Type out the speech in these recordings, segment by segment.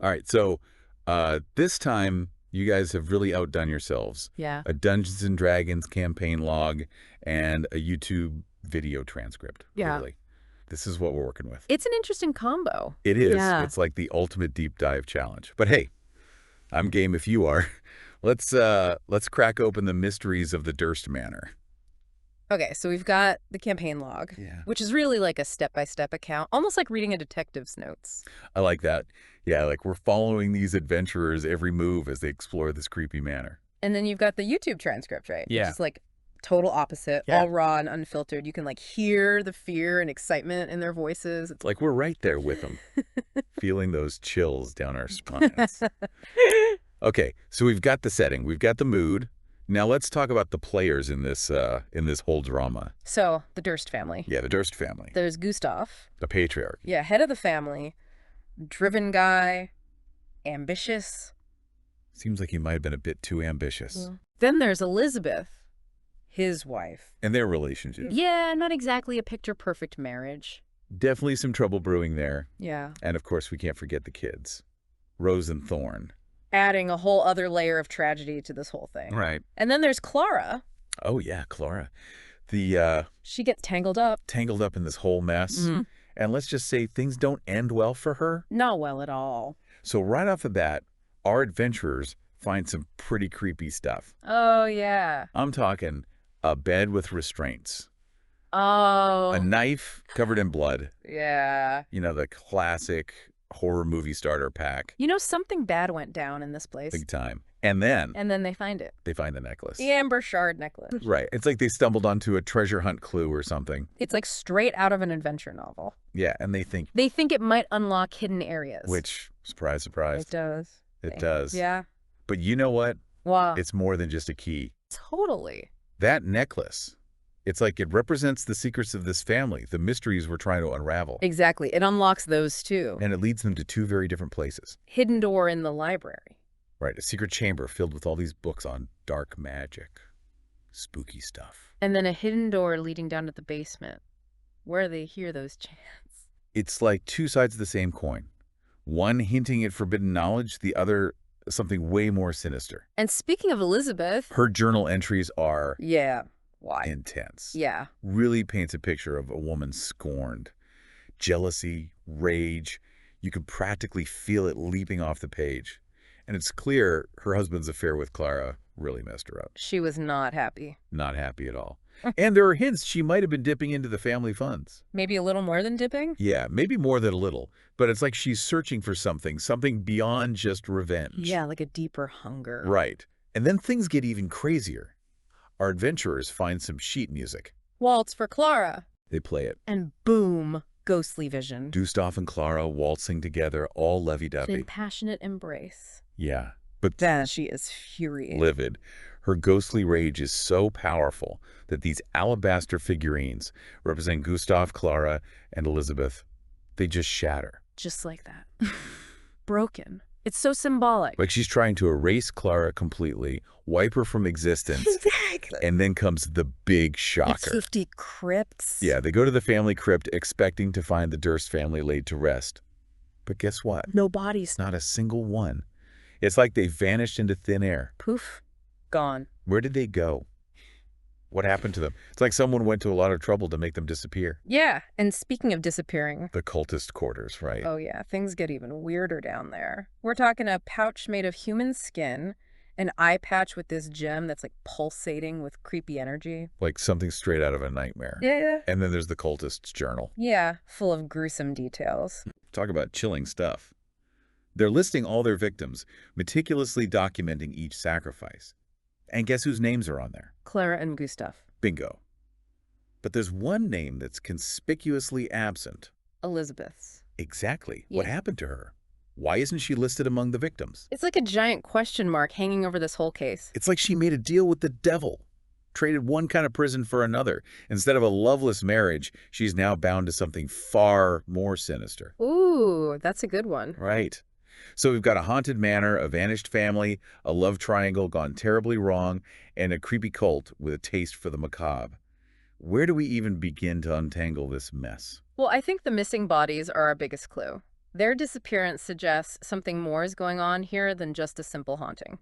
All right, so this time you guys have really outdone yourselves. Yeah. A Dungeons and Dragons campaign log and a YouTube video transcript, Yeah. clearly. This is what we're working with. It's an interesting combo. It is. Yeah. It's like the ultimate deep dive challenge. But hey, I'm game if you are. Let's crack open the mysteries of the Durst Manor. Okay, so we've got the campaign log, which is really like a step-by-step account, almost like reading a detective's notes. I like that. Yeah, like we're following these adventurers every move as they explore this creepy manor. And then you've got the YouTube transcript, right? Yeah. Which is like total opposite, Yeah. all raw and unfiltered. You can like hear the fear and excitement in their voices. It's Like we're right there with them, feeling those chills down our spines. Okay, so we've got the setting, we've got the mood. Now let's talk about the players in this whole drama. So, the Durst family. Yeah, the Durst family, There's Gustav. the patriarch. Yeah, head of the family. Driven guy. Ambitious. Seems like he might have been a bit too ambitious. Then there's Elizabeth, his wife. And their relationship. Yeah, not exactly a picture-perfect marriage. Definitely some trouble brewing there. Yeah. And of course, we can't forget the kids. Rose and Thorn. Adding a whole other layer of tragedy to this whole thing. Right. And then there's Clara. Oh, yeah, Clara. The She gets tangled up. tangled up in this whole mess. And let's just say things don't end well for her. Not well at all. So right off the bat, our adventurers find some pretty creepy stuff. Oh, yeah. I'm talking a bed with restraints, Oh. a knife covered in blood, Yeah. you know, the classic horror movie starter pack, You know, something bad went down in this place. big time. And then And then they find it. they find the necklace. The Amber Shard necklace. Right. It's like they stumbled onto a treasure hunt clue or something. It's like straight out of an adventure novel. Yeah, and they think, They think it might unlock hidden areas. which, surprise, surprise, It does. it does. Yeah. But you know what? Wow. It's more than just a key. Totally. That necklace, it's like it represents the secrets of this family, the mysteries we're trying to unravel. Exactly. It unlocks those too. And it leads them to two very different places. Hidden door in the library. Right, a secret chamber filled with all these books on dark magic, spooky stuff. And then a hidden door leading down to the basement, where they hear those chants. It's like two sides of the same coin. One hinting at forbidden knowledge, the other something way more sinister. And speaking of Elizabeth... Her journal entries are Yeah. Why? intense. Yeah. Really paints a picture of a woman scorned. Jealousy, rage. You can practically feel it leaping off the page. And it's clear her husband's affair with Clara really messed her up. She was not happy. Not happy at all. And there are hints she might have been dipping into the family funds. Maybe a little more than dipping? Yeah, maybe more than a little. But it's like she's searching for something beyond just revenge. Yeah, like a deeper hunger. Right. And then things get even crazier. Our adventurers find some sheet music. Waltz for Clara. They play it. And boom, ghostly vision. Gustav and Clara waltzing together, all lovey-dovey. In passionate embrace. Yeah, but Then she is furious. livid. Her ghostly rage is so powerful that these alabaster figurines represent Gustav, Clara, and Elizabeth. They just shatter. Just like that. Broken. It's so symbolic. Like she's trying to erase Clara completely, wipe her from existence, Exactly. and then comes the big shocker. 50 crypts. Yeah, they go to the family crypt expecting to find the Durst family laid to rest. But guess what? No bodies. Not a single one. It's like they vanished into thin air. Poof. Gone. Where did they go? What happened to them? It's like someone went to a lot of trouble to make them disappear. Yeah, and speaking of disappearing. The cultist quarters, right? Oh yeah, things get even weirder down there. We're talking a pouch made of human skin, an eye patch with this gem that's like pulsating with creepy energy. Like something straight out of a nightmare. Yeah. And then there's the cultist's journal. Yeah, full of gruesome details. Talk about chilling stuff. They're listing all their victims, meticulously documenting each sacrifice. And guess whose names are on there? Clara and Gustav. Bingo. But there's one name that's conspicuously absent. Elizabeth's. Exactly. Yeah. What happened to her? Why isn't she listed among the victims? It's like a giant question mark hanging over this whole case. It's like she made a deal with the devil, traded one kind of prison for another. Instead of a loveless marriage, she's now bound to something far more sinister. Ooh, that's a good one. Right. So we've got a haunted manor, a vanished family, a love triangle gone terribly wrong, and a creepy cult with a taste for the macabre. Where do we even begin to untangle this mess? Well, I think the missing bodies are our biggest clue. Their disappearance suggests something more is going on here than just a simple haunting.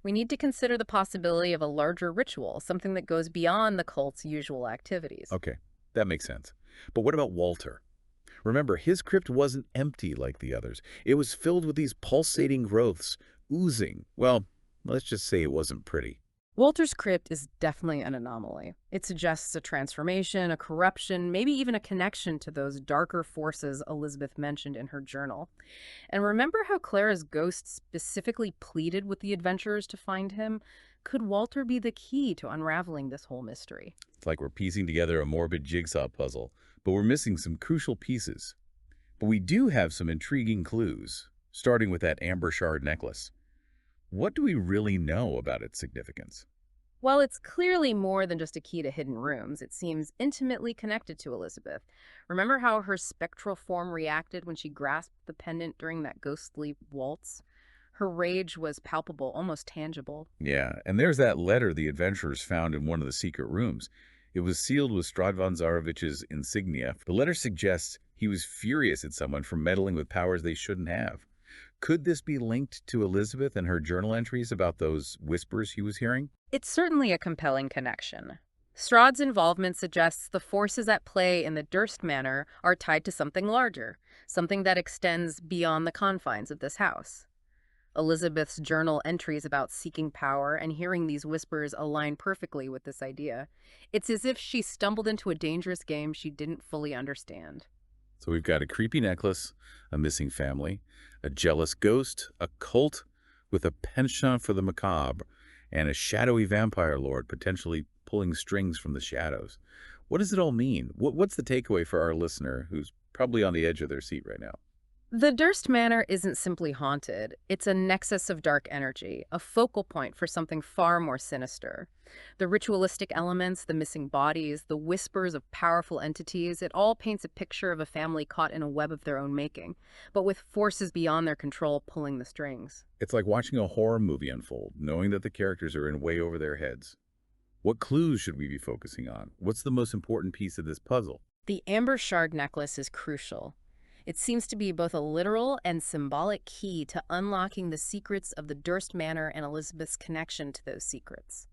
We need to consider the possibility of a larger ritual, something that goes beyond the cult's usual activities. Okay, that makes sense. But what about Walter? Remember, his crypt wasn't empty like the others. It was filled with these pulsating growths, oozing. Well, let's just say it wasn't pretty. Walter's crypt is definitely an anomaly. It suggests a transformation, a corruption, maybe even a connection to those darker forces Elizabeth mentioned in her journal. And remember how Clara's ghost specifically pleaded with the adventurers to find him? Could Walter be the key to unraveling this whole mystery? It's like we're piecing together a morbid jigsaw puzzle, but we're missing some crucial pieces. But we do have some intriguing clues, starting with that amber shard necklace. What do we really know about its significance? While it's clearly more than just a key to hidden rooms, it seems intimately connected to Elizabeth. Remember how her spectral form reacted when she grasped the pendant during that ghostly waltz? Her rage was palpable, almost tangible. Yeah, and there's that letter the adventurers found in one of the secret rooms. It was sealed with Strahd von Zarovich's insignia. The letter suggests he was furious at someone for meddling with powers they shouldn't have. Could this be linked to Elizabeth and her journal entries about those whispers he was hearing? It's certainly a compelling connection. Strahd's involvement suggests the forces at play in the Durst Manor are tied to something larger, something that extends beyond the confines of this house. Elizabeth's journal entries about seeking power and hearing these whispers align perfectly with this idea. It's as if she stumbled into a dangerous game she didn't fully understand. So we've got a creepy necklace, a missing family, a jealous ghost, a cult with a penchant for the macabre, and a shadowy vampire lord potentially pulling strings from the shadows. What does it all mean? What's the takeaway for our listener who's probably on the edge of their seat right now? The Durst Manor isn't simply haunted. It's a nexus of dark energy, a focal point for something far more sinister. The ritualistic elements, the missing bodies, the whispers of powerful entities, it all paints a picture of a family caught in a web of their own making, but with forces beyond their control pulling the strings. It's like watching a horror movie unfold, knowing that the characters are in way over their heads. What clues should we be focusing on? What's the most important piece of this puzzle? The amber shard necklace is crucial. It seems to be both a literal and symbolic key to unlocking the secrets of the Durst Manor and Elizabeth's connection to those secrets.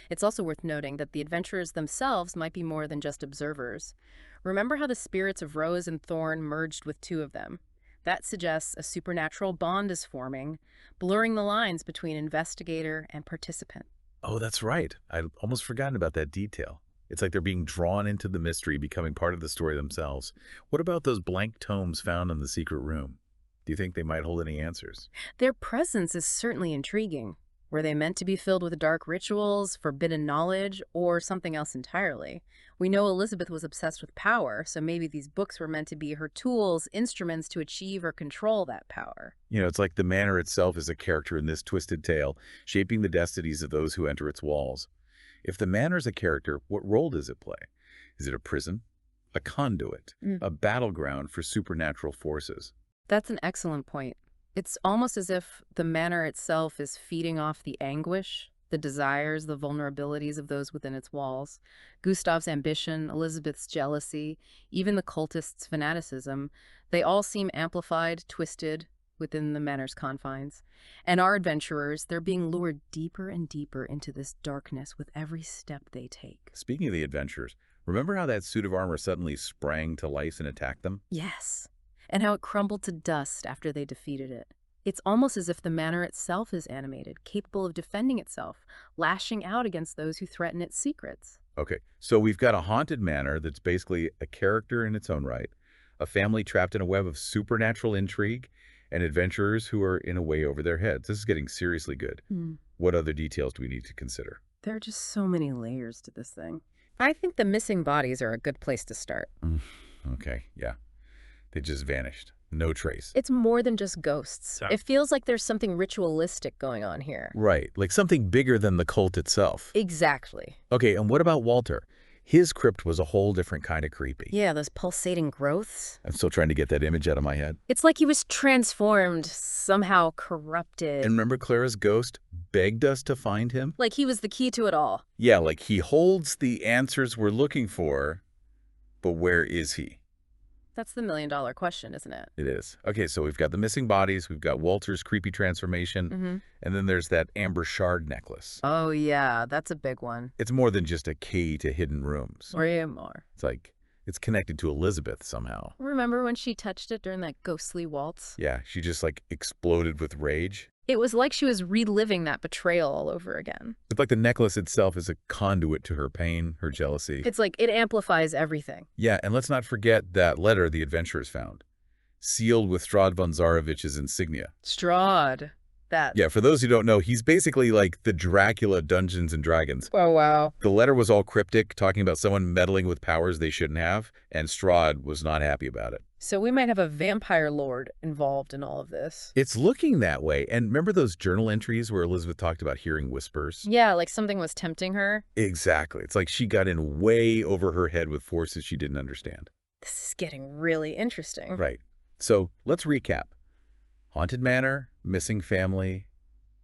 It's also worth noting that the adventurers themselves might be more than just observers. Remember how the spirits of Rose and Thorn merged with two of them? That suggests a supernatural bond is forming, blurring the lines between investigator and participant. Oh, that's right. I'd almost forgotten about that detail. It's like they're being drawn into the mystery, becoming part of the story themselves. What about those blank tomes found in the secret room? Do you think they might hold any answers? Their presence is certainly intriguing. Were they meant to be filled with dark rituals, forbidden knowledge, or something else entirely? We know Elizabeth was obsessed with power, so maybe these books were meant to be her tools, instruments to achieve or control that power. It's like the manor itself is a character in this twisted tale, shaping the destinies of those who enter its walls. If the manor is a character, what role does it play? Is it a prison, a conduit, a battleground for supernatural forces? That's an excellent point. It's almost as if the manor itself is feeding off the anguish, the desires, the vulnerabilities of those within its walls. Gustav's ambition, Elizabeth's jealousy, even the cultists' fanaticism, they all seem amplified, twisted within the manor's confines. And our adventurers, they're being lured deeper and deeper into this darkness with every step they take. Speaking of the adventurers, remember how that suit of armor suddenly sprang to life and attacked them? Yes, and how it crumbled to dust after they defeated it. It's almost as if the manor itself is animated, capable of defending itself, lashing out against those who threaten its secrets. Okay, so we've got a haunted manor that's basically a character in its own right, a family trapped in a web of supernatural intrigue, and adventurers who are in a way over their heads. This is getting seriously good. What other details do we need to consider? There are just so many layers to this thing. I think the missing bodies are a good place to start. Okay, yeah. They just vanished. No trace. It's more than just ghosts. It feels like there's something ritualistic going on here. Right, like something bigger than the cult itself. Exactly. Okay, and what about Walter? His crypt was a whole different kind of creepy. Yeah, those pulsating growths. I'm still trying to get that image out of my head. It's like he was transformed, somehow corrupted. And remember Clara's ghost begged us to find him? Like he was the key to it all. Yeah, like he holds the answers we're looking for, but where is he? That's the million-dollar question, isn't it? It is. Okay, so we've got the missing bodies, we've got Walter's creepy transformation, Mm-hmm. and then there's that amber shard necklace. Oh, yeah, that's a big one. It's more than just a key to hidden rooms. Way more. It's like it's connected to Elizabeth somehow. Remember when she touched it during that ghostly waltz? Yeah, she just like exploded with rage. It was like she was reliving that betrayal all over again. It's like the necklace itself is a conduit to her pain, her jealousy. It's like it amplifies everything. Yeah, and let's not forget that letter the adventurers found, sealed with Strahd von Zarovich's insignia. Strahd. That. Yeah, for those who don't know, he's basically like the Dracula Dungeons and Dragons. Oh, wow. The letter was all cryptic, talking about someone meddling with powers they shouldn't have, and Strahd was not happy about it. So we might have a vampire lord involved in all of this. It's looking that way. And remember those journal entries where Elizabeth talked about hearing whispers? Yeah, like something was tempting her. Exactly. It's like she got in way over her head with forces she didn't understand. This is getting really interesting. Right. So let's recap. Haunted manor, missing family,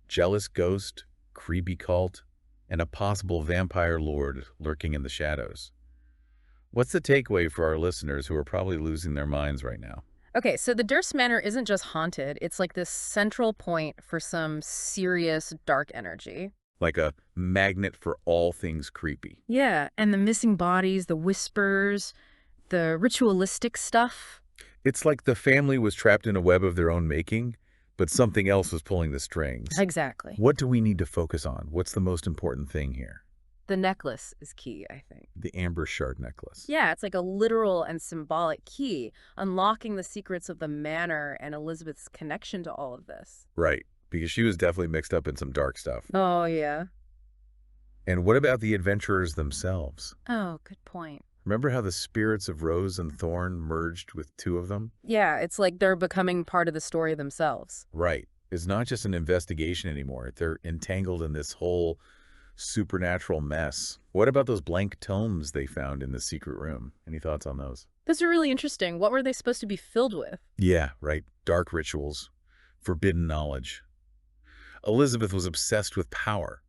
jealous ghost, creepy cult, and a possible vampire lord lurking in the shadows. What's the takeaway for our listeners who are probably losing their minds right now? Okay, so the Durst Manor isn't just haunted. It's like this central point for some serious dark energy. Like a magnet for all things creepy. Yeah, and the missing bodies, the whispers, the ritualistic stuff. It's like the family was trapped in a web of their own making, but something else was pulling the strings. Exactly. What do we need to focus on? What's the most important thing here? The necklace is key, I think. The amber shard necklace. Yeah, it's like a literal and symbolic key, unlocking the secrets of the manor and Elizabeth's connection to all of this. Right, because she was definitely mixed up in some dark stuff. Oh, yeah. And what about the adventurers themselves? Oh, good point. Remember how the spirits of Rose and Thorn merged with two of them? Yeah, it's like they're becoming part of the story themselves. Right. It's not just an investigation anymore. They're entangled in this whole supernatural mess. What about those blank tomes they found in the secret room? Any thoughts on those? Those are really interesting. What were they supposed to be filled with? Yeah, right. Dark rituals, forbidden knowledge. Elizabeth was obsessed with power.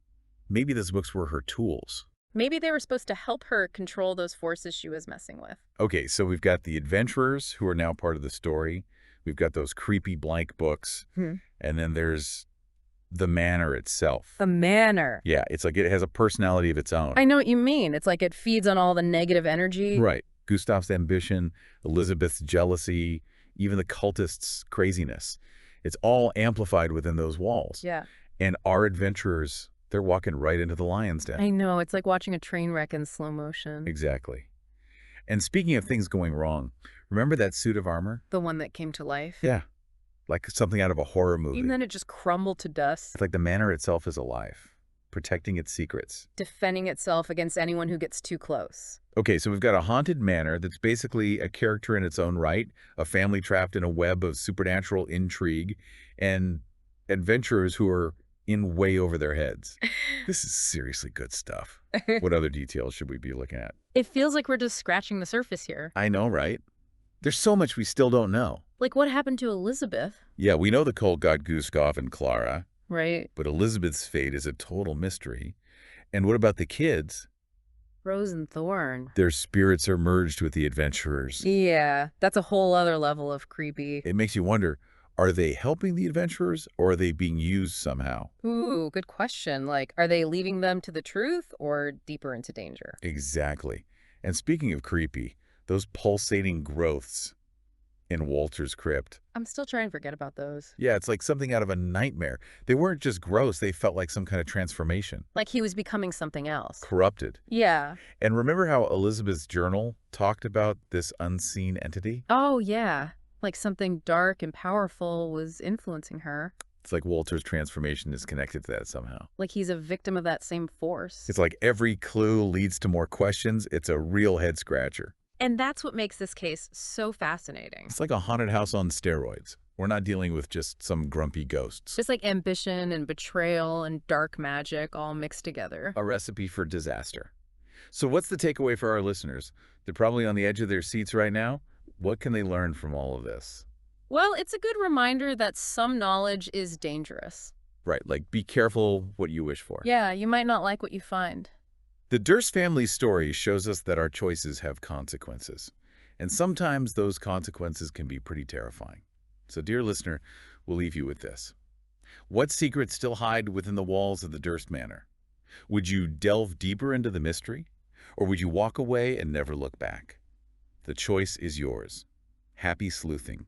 Maybe those books were her tools. Maybe they were supposed to help her control those forces she was messing with. Okay, so we've got the adventurers who are now part of the story. We've got those creepy blank books. And then there's the manor itself. The manor. Yeah, it's like it has a personality of its own. I know what you mean. It's like it feeds on all the negative energy. Right. Gustav's ambition, Elizabeth's jealousy, even the cultists' craziness. It's all amplified within those walls. Yeah. And our adventurers, they're walking right into the lion's den. I know. It's like watching a train wreck in slow motion. Exactly. And speaking of things going wrong, remember that suit of armor? The one that came to life. Yeah. Like something out of a horror movie. Even then it just crumbled to dust. It's like the manor itself is alive, protecting its secrets. Defending itself against anyone who gets too close. Okay, so we've got a haunted manor that's basically a character in its own right, a family trapped in a web of supernatural intrigue, and adventurers who are in way over their heads. This is seriously good stuff. What other details should we be looking at? It feels like we're just scratching the surface here. I know, right? There's so much we still don't know. Like what happened to Elizabeth? Yeah, we know the cult got Gustav and Clara, Right. but Elizabeth's fate is a total mystery. And what about the kids? Rose and Thorn. Their spirits are merged with the adventurers. Yeah, that's a whole other level of creepy. It makes you wonder, are they helping the adventurers or are they being used somehow? Ooh, good question. Like, are they leaving them to the truth or deeper into danger? Exactly. And speaking of creepy, those pulsating growths in Walter's crypt. I'm still trying to forget about those. Yeah, it's like something out of a nightmare. They weren't just gross, they felt like some kind of transformation. Like he was becoming something else. Corrupted. Yeah. And remember how Elizabeth's journal talked about this unseen entity? Oh, yeah. Like something dark and powerful was influencing her. It's like Walter's transformation is connected to that somehow. Like he's a victim of that same force. It's like every clue leads to more questions. It's a real head scratcher. And that's what makes this case so fascinating. It's like a haunted house on steroids. We're not dealing with just some grumpy ghosts. Just like ambition and betrayal and dark magic all mixed together. A recipe for disaster. So what's the takeaway for our listeners? They're probably on the edge of their seats right now. What can they learn from all of this? Well, it's a good reminder that some knowledge is dangerous. Right, like be careful what you wish for. Yeah, you might not like what you find. The Durst family story shows us that our choices have consequences. And sometimes those consequences can be pretty terrifying. So, dear listener, we'll leave you with this. What secrets still hide within the walls of the Durst Manor? Would you delve deeper into the mystery? Or would you walk away and never look back? The choice is yours. Happy sleuthing.